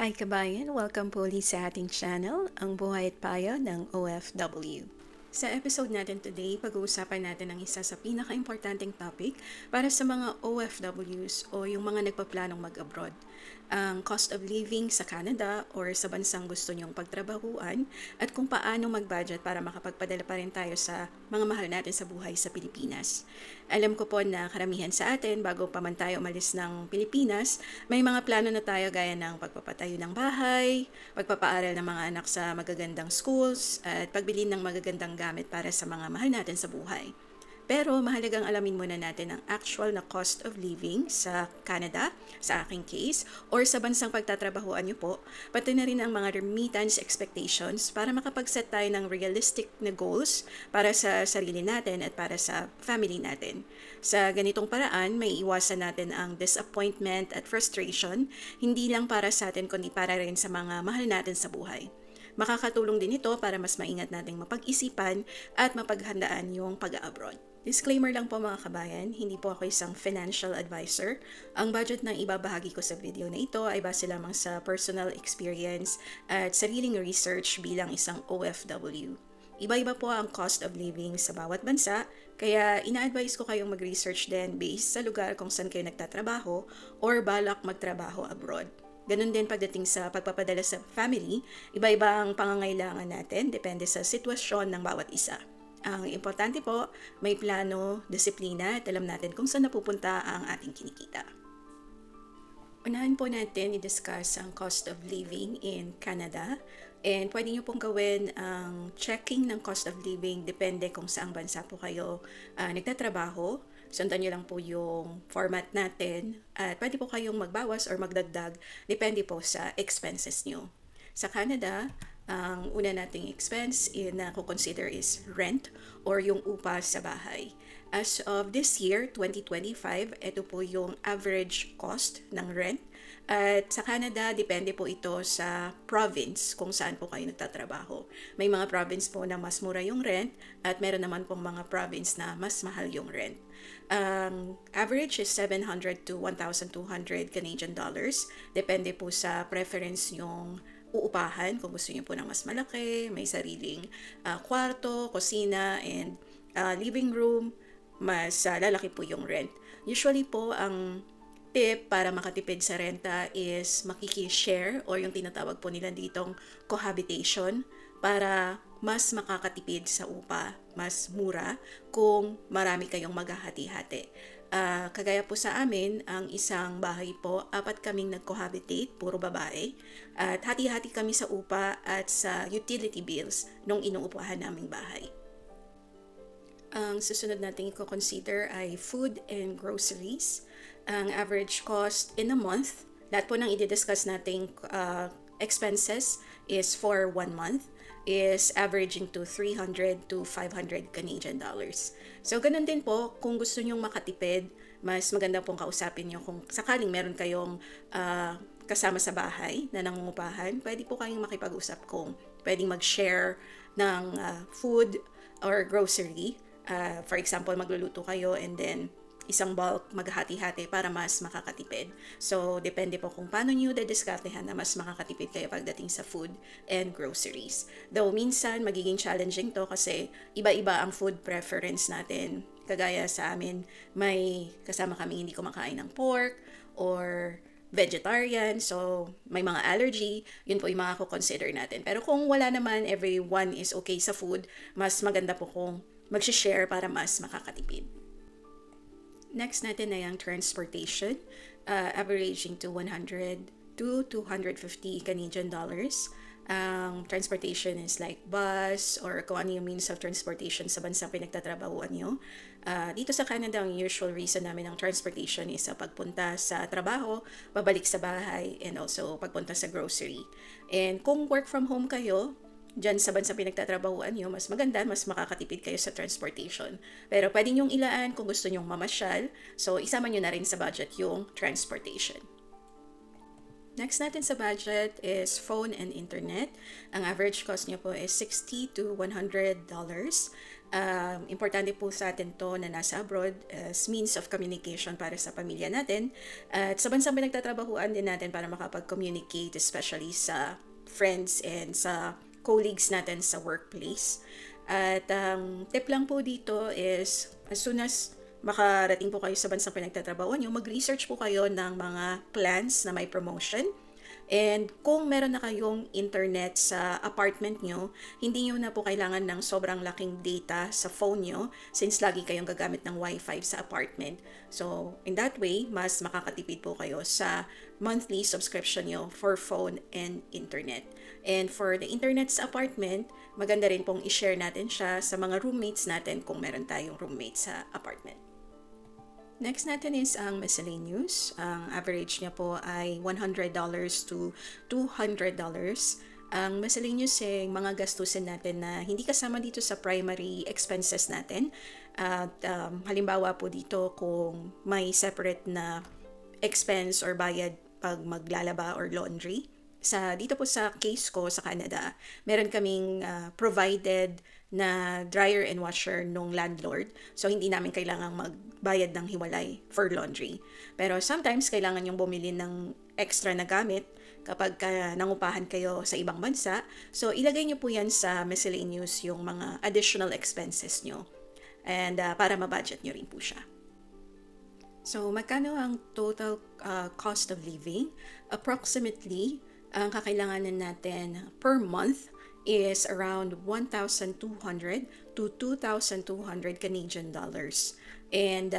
Hi kabayan! Welcome po ulit sa ating channel, ang buhay at payo ng OFW. Sa episode natin today, pag-uusapan natin ang isa sa pinaka-importanting topic para sa mga OFWs o yung mga nagpaplanong mag-abroad. Ang cost of living sa Canada or sa bansang gusto nyong pagtrabahuan at kung paano mag-budget para makapagpadala pa rin tayo sa mga mahal natin sa buhay sa Pilipinas. Alam ko po na karamihan sa atin, bago pa man tayo umalis ng Pilipinas, may mga plano na tayo gaya ng pagpapatayo ng bahay, pagpapaaral ng mga anak sa magagandang schools, at pagbili ng magagandang gamit para sa mga mahal natin sa buhay. Pero mahalagang alamin muna natin ang actual na cost of living sa Canada, sa aking case, or sa bansang pagtatrabahuan nyo po, pati na rin ang mga remittance expectations para makapag-set tayo ng realistic na goals para sa sarili natin at para sa family natin. Sa ganitong paraan, may iwasan natin ang disappointment at frustration, hindi lang para sa atin kundi para rin sa mga mahal natin sa buhay. Makakatulong din ito para mas maingat nating mapag-isipan at mapaghandaan yung pag-abroad. Disclaimer lang po mga kabayan, hindi po ako isang financial advisor. Ang budget na ibabahagi ko sa video na ito ay base lamang sa personal experience at sariling research bilang isang OFW. Iba-iba po ang cost of living sa bawat bansa, kaya ina-advise ko kayong mag-research din based sa lugar kung saan kayo nagtatrabaho or balak magtrabaho abroad. Ganun din pagdating sa pagpapadala sa family, iba-iba ang pangangailangan natin, depende sa sitwasyon ng bawat isa. Ang importante po, may plano, disiplina at alam natin kung saan napupunta ang ating kinikita. Unahan po natin i-discuss ang cost of living in Canada. And pwede nyo pong gawin ang checking ng cost of living depende kung saang bansa po kayo nagtatrabaho. Sundan nyo lang po yung format natin at pwede po kayong magbawas or magdagdag depende po sa expenses nyo. Sa Canada, ang una nating expense na consider is rent or yung upa sa bahay. As of this year, 2025, ito po yung average cost ng rent. At sa Canada, depende po ito sa province kung saan po kayo nagtatrabaho. May mga province po na mas mura yung rent at meron naman pong mga province na mas mahal yung rent. Average is 700 to 1,200 Canadian dollars. Depende po sa preference yung uupahan. Kung gusto niyo po ng mas malaki, may sariling kwarto, kusina, and living room, mas lalaki po yung rent. Usually po, ang tip para makatipid sa renta is makiki-share or yung tinatawag po nila ditong cohabitation para mas makakatipid sa upa, mas mura kung marami kayong maghahati-hati. Kagaya po sa amin, ang isang bahay po, 4 kaming nag-cohabitate, puro babae, at hati-hati kami sa upa at sa utility bills nung inuupahan naming bahay. Ang susunod natin i-consider ay food and groceries. Ang average cost in a month, lahat po ng i-discuss nating expenses is for 1 month, is averaging to 300 to 500 Canadian dollars. So, ganun din po, kung gusto nyong makatipid, mas maganda pong kausapin nyo kung sakaling meron kayong kasama sa bahay na nangungupahan, pwede po kayong makipag-usap kung pwedeng mag-share ng food or grocery. For example, magluluto kayo and then isang bulk maghati-hati para mas makakatipid. So, depende po kung paano nyo dediskartehan na mas makakatipid kayo pagdating sa food and groceries. Though minsan, magiging challenging to kasi iba-iba ang food preference natin. Kagaya sa amin, may kasama kami hindi kumakain ng pork or vegetarian, so may mga allergy, yun po yung mga consider natin. Pero kung wala naman, everyone is okay sa food, mas maganda po kung mag-share para mas makakatipid. Next natin ay ang transportation, averaging to 100 to 250 Canadian dollars. Ang transportation is like bus or kung ano yung means of transportation sa bansang pinagtatrabahuan nyo. Dito sa Canada, ang usual reason namin ng transportation is sa pagpunta sa trabaho, pabalik sa bahay, and also pagpunta sa grocery. And kung work from home kayo, dyan sa bansang pinagtatrabahuan nyo, mas maganda, mas makakatipid kayo sa transportation. Pero pwede nyong ilaan kung gusto nyong mamasyal, so isama nyo na rin sa budget yung transportation. Next natin sa budget is phone and internet. Ang average cost niya po is $60 to $100. Importante po sa atin to na nasa abroad as means of communication para sa pamilya natin. At sa bansang pinagtatrabahuan din natin para makapag-communicate, especially sa friends and sa colleagues natin sa workplace. At tip lang po dito is as soon as makarating po kayo sa bansang pinagtatrabahuan nyo, mag-research po kayo ng mga plans na may promotion. And kung meron na kayong internet sa apartment nyo, hindi nyo na po kailangan ng sobrang laking data sa phone nyo since lagi kayong gagamit ng Wi-Fi sa apartment. So, in that way, mas makakatipid po kayo sa monthly subscription nyo for phone and internet. And for the internet sa apartment, maganda rin pong i-share natin siya sa mga roommates natin kung meron tayong roommates sa apartment. Next natin is ang miscellaneous. Ang average niya po ay $100 to $200. Ang miscellaneous ay mga gastusin natin na hindi kasama dito sa primary expenses natin. At halimbawa po dito kung may separate na expense or bayad pag maglalaba or laundry. Dito po sa case ko sa Canada, meron kaming provided na dryer and washer nung landlord. So, hindi namin kailangang magbayad ng hiwalay for laundry. Pero sometimes, kailangan yung bumili ng extra na gamit kapag nangupahan kayo sa ibang bansa. So, ilagay nyo po yan sa miscellaneous yung mga additional expenses nyo. And para ma-budget nyo rin po siya. So, magkano ang total cost of living? Approximately, ang kakailanganan natin per month is around 1,200 to 2,200 Canadian dollars. And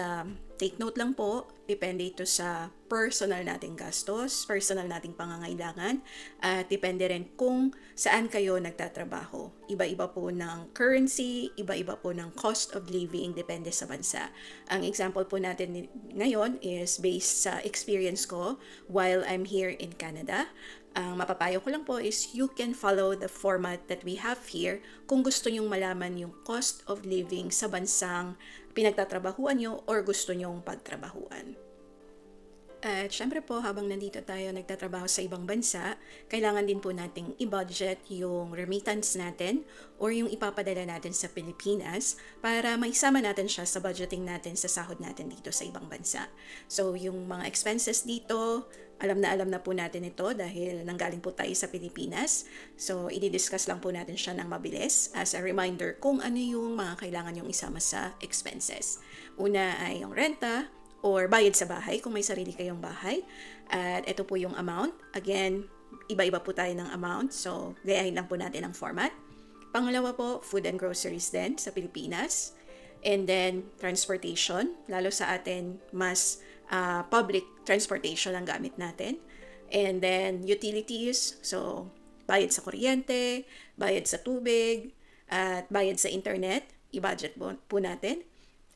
take note lang po, depende ito sa personal nating gastos, personal nating pangangailangan, at depende rin kung saan kayo nagtatrabaho. Iba-iba po ng currency, iba-iba po ng cost of living, depende sa bansa. Ang example po natin ngayon is based sa experience ko while I'm here in Canada. Ang mapapayo ko lang po is you can follow the format that we have here kung gusto nyong malaman yung cost of living sa bansang pinagtatrabahuan nyo or gusto nyong pagtrabahuan. At syempre po, habang nandito tayo nagtatrabaho sa ibang bansa, kailangan din po nating i-budget yung remittance natin or yung ipapadala natin sa Pilipinas para maisama natin siya sa budgeting natin sa sahod natin dito sa ibang bansa. So, yung mga expenses dito, alam na po natin ito dahil nanggaling po tayo sa Pilipinas. So, i-discuss lang po natin siya ng mabilis as a reminder kung ano yung mga kailangan yung isama sa expenses. Una ay yung renta, or bayad sa bahay kung may sarili kayong bahay. At ito po yung amount. Again, iba-iba po tayo ng amount. So, gayahin lang po natin ang format. Pangalawa po, food and groceries din sa Pilipinas. And then, transportation. Lalo sa atin, mas public transportation ang gamit natin. And then, utilities. So, bayad sa kuryente, bayad sa tubig, at bayad sa internet. I-budget po natin.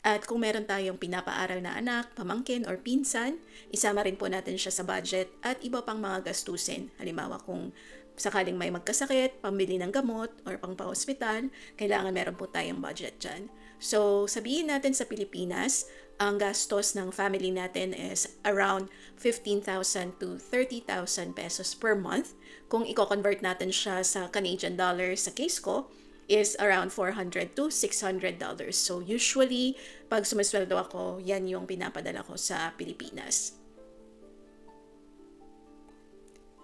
At kung meron tayong pinapaaral na anak, pamangkin, or pinsan, isama rin po natin siya sa budget at iba pang mga gastusin. Halimbawa kung sakaling may magkasakit, pambili ng gamot, or pang pa-hospital, kailangan meron po tayong budget dyan. So, sabihin natin sa Pilipinas, ang gastos ng family natin is around 15,000 to 30,000 pesos per month. Kung i-convert natin siya sa Canadian dollars sa case ko, is around $400 to $600. So usually, pag sumasweldo ako, yan yung pinapadala ko sa Pilipinas.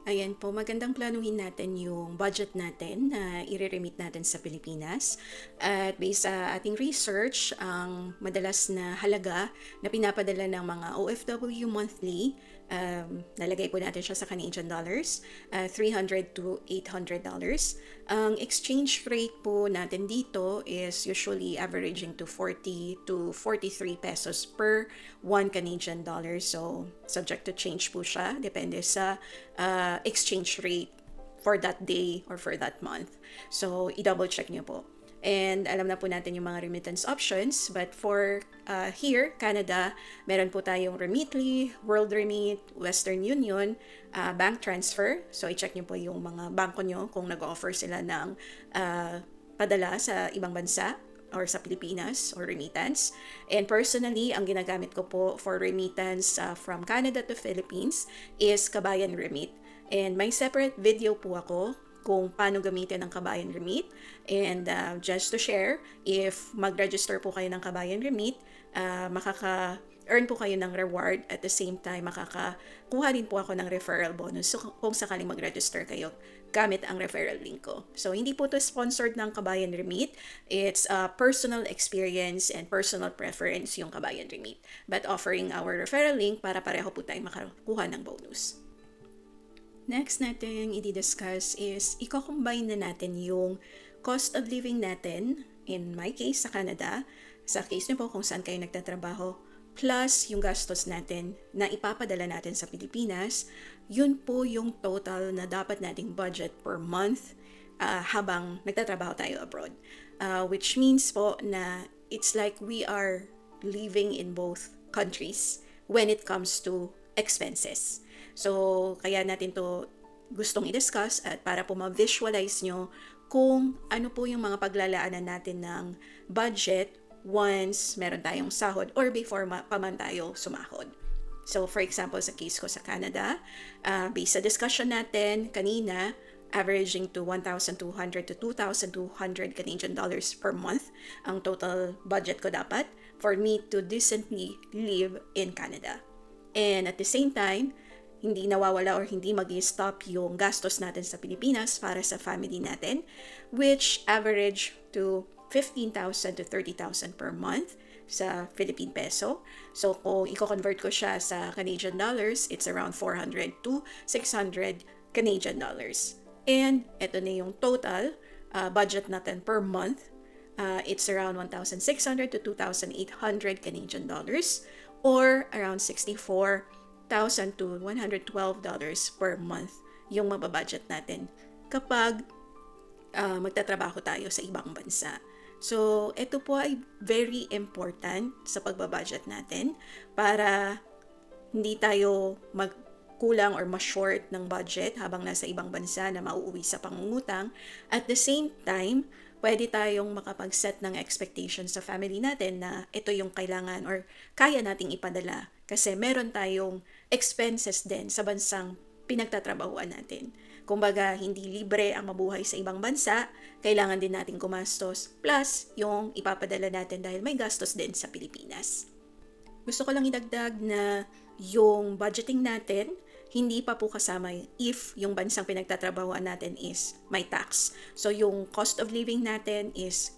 Ayan po, magandang planuhin natin yung budget natin na i-remit natin sa Pilipinas. At based sa ating research, ang madalas na halaga na pinapadala ng mga OFW monthly, nalagay po natin siya sa Canadian dollars, $300 to $800. Ang exchange rate po natin dito is usually averaging to 40 to 43 pesos per 1 Canadian dollar. So, subject to change po siya. Depende sa exchange rate for that day or for that month. So, i-double check niyo po. And alam na po natin yung mga remittance options. But for here, Canada, meron po tayong Remitly, World Remit, Western Union, bank transfer. So, i-check nyo po yung mga bangko nyo kung nag-offer sila ng padala sa ibang bansa or sa Pilipinas or remittance. And personally, ang ginagamit ko po for remittance from Canada to Philippines is Kabayan Remit. And may separate video po ako kung paano gamitin ang Kabayan Remit. And just to share, if mag-register po kayo ng Kabayan Remit, makaka-earn po kayo ng reward. At the same time, makakakuha din po ako ng referral bonus kung sakaling mag-register kayo gamit ang referral link ko. So, hindi po to sponsored ng Kabayan Remit. It's a personal experience and personal preference yung Kabayan Remit. But offering our referral link para pareho po tayo makakuha ng bonus. Next natin i-discuss is i-combine na natin yung cost of living natin, in my case sa Canada, sa case niyo po kung saan kayo nagtatrabaho, plus yung gastos natin na ipapadala natin sa Pilipinas. Yun po yung total na dapat nating budget per month habang nagtatrabaho tayo abroad. Which means po na it's like we are living in both countries when it comes to expenses. So, kaya natin to gustong i-discuss at para po ma-visualize nyo kung ano po yung mga paglalaanan natin ng budget once meron tayong sahod or before pa man tayo sumahod. So, for example, sa case ko sa Canada, based sa discussion natin kanina, averaging to 1,200 to 2,200 Canadian dollars per month ang total budget ko dapat for me to decently live in Canada. And at the same time, hindi nawawala or hindi mag-stop yung gastos natin sa Pilipinas para sa family natin, which average to 15,000 to 30,000 per month sa Philippine peso. So kung i-convert ko siya sa Canadian dollars, it's around 400 to 600 Canadian dollars. And ito na yung total budget natin per month. It's around 1,600 to 2,800 Canadian dollars or around 64,000 to $112 per month yung mababudget natin kapag magtatrabaho tayo sa ibang bansa. So, ito po ay very important sa pagbabudget natin para hindi tayo magkulang or ma-short ng budget habang nasa ibang bansa na mauuwi sa pangungutang. At the same time, pwede tayong makapag-set ng expectations sa family natin na ito yung kailangan or kaya nating ipadala kasi meron tayong expenses din sa bansang pinagtatrabahuan natin. Kumbaga, hindi libre ang mabuhay sa ibang bansa, kailangan din natin gumastos plus yung ipapadala natin dahil may gastos din sa Pilipinas. Gusto ko lang idagdag na yung budgeting natin, hindi pa po kasama if yung bansang pinagtatrabahuan natin is may tax. So yung cost of living natin is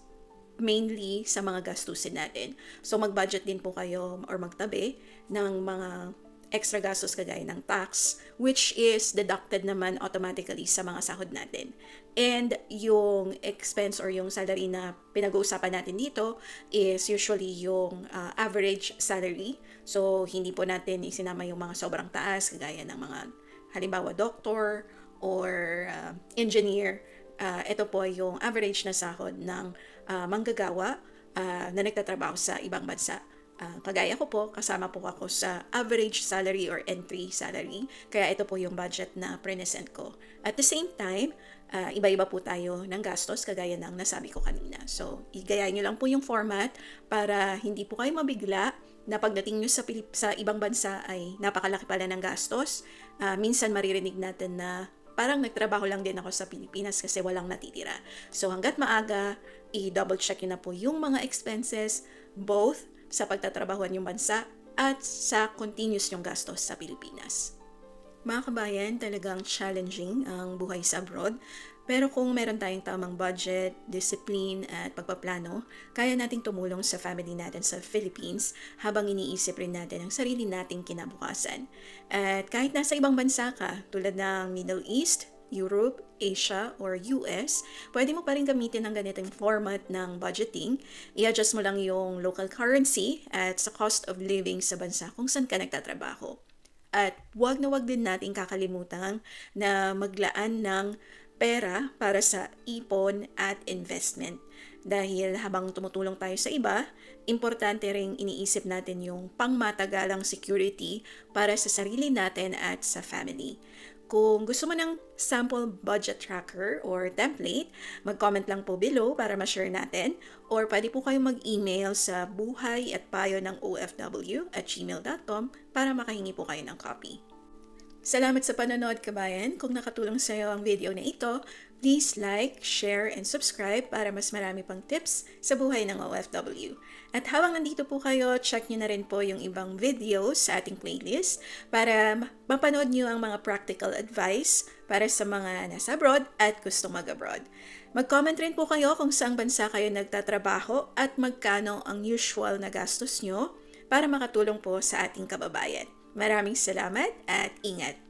mainly sa mga gastusin natin. So mag-budget din po kayo or magtabi ng mga extra gastos kagaya ng tax, which is deducted naman automatically sa mga sahod natin. And yung expense or yung salary na pinag-uusapan natin dito is usually yung average salary. So, hindi po natin isinama yung mga sobrang taas, kagaya ng mga halimbawa doctor or engineer. Ito po yung average na sahod ng manggagawa na nagtatrabaho sa ibang bansa. Kagaya ko po, kasama po ako sa average salary or entry salary. Kaya ito po yung budget na present ko. At the same time, iba-iba po tayo ng gastos kagaya ng nasabi ko kanina. So, igayain nyo lang po yung format para hindi po kayo mabigla na pagdating nyo sa ibang bansa ay napakalaki pala ng gastos. Minsan maririnig natin na parang nagtrabaho lang din ako sa Pilipinas kasi walang natitira. So, hanggat maaga, i-double check nyo na po yung mga expenses, both sa pagtatrabahuan yung bansa at sa continuous yung gastos sa Pilipinas. Mga kabayan, talagang challenging ang buhay sa abroad. Pero kung meron tayong tamang budget, discipline at pagpaplano, kaya nating tumulong sa family natin sa Philippines habang iniisip rin natin ang sarili nating kinabukasan. At kahit nasa ibang bansa ka, tulad ng Middle East, Europe, Asia, or US, pwede mo pa rin gamitin ang ganitong format ng budgeting. I-adjust mo lang yung local currency at sa cost of living sa bansa kung saan ka nagtatrabaho. At wag na wag din natin kakalimutan na maglaan ng pera para sa ipon at investment. Dahil habang tumutulong tayo sa iba, importante ring iniisip natin yung pangmatagalang security para sa sarili natin at sa family. Kung gusto mo ng sample budget tracker or template, mag-comment lang po below para ma-share natin or pwede po kayong mag-email sa buhay@payo ng OFW@gmail.com para makahingi po kayo ng copy. Salamat sa panonood, kabayan. Kung nakatulong sa iyo ang video na ito, please like, share, and subscribe para mas marami pang tips sa buhay ng OFW. At habang nandito po kayo, check nyo na rin po yung ibang videos sa ating playlist para mapanood nyo ang mga practical advice para sa mga nasa abroad at gustong mag-abroad. Mag-comment rin po kayo kung saang bansa kayo nagtatrabaho at magkano ang usual na gastos nyo para makatulong po sa ating kababayan. Maraming salamat at ingat!